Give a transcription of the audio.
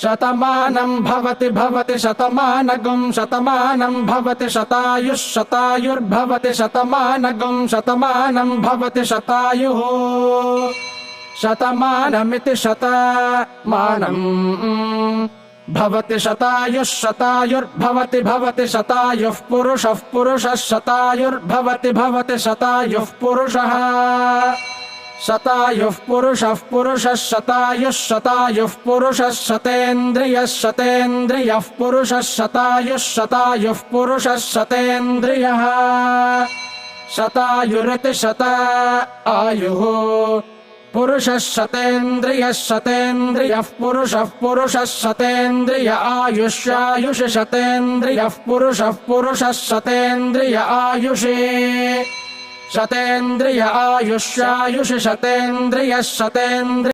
शतमानं भवति भवति शतमानगं शतमानं भवति शतायुः शतायुर्भवति शतमानगं शतमानं भवति शतायुः शतमानमिति शतमानं भवति शतायुः शतायुर्भवति भवति शतायुः पुरुषः पुरुषः शतायुर्भवति भवति शतायुः पुरुषः शतायुः पुरुषः पुरुषः शतायुः शतायुः पुरुषः शतेन्द्रियः शतेन्द्रियः पुरुषः शतायुः शतायुः पुरुषः शतेन्द्रियः शतायुरिति शतायुः पुरुषः शतेन्द्रियः शतेन्द्रियः पुरुषः पुरुषः शतेन्द्रिय आयुष्यायुष शतेन्द्रियः पुरुषः पुरुषः शतेन्द्रिय आयुषे शतेन्द्रिय आयुष्यायुष शतेन्द्रियः शतेन्द्रिय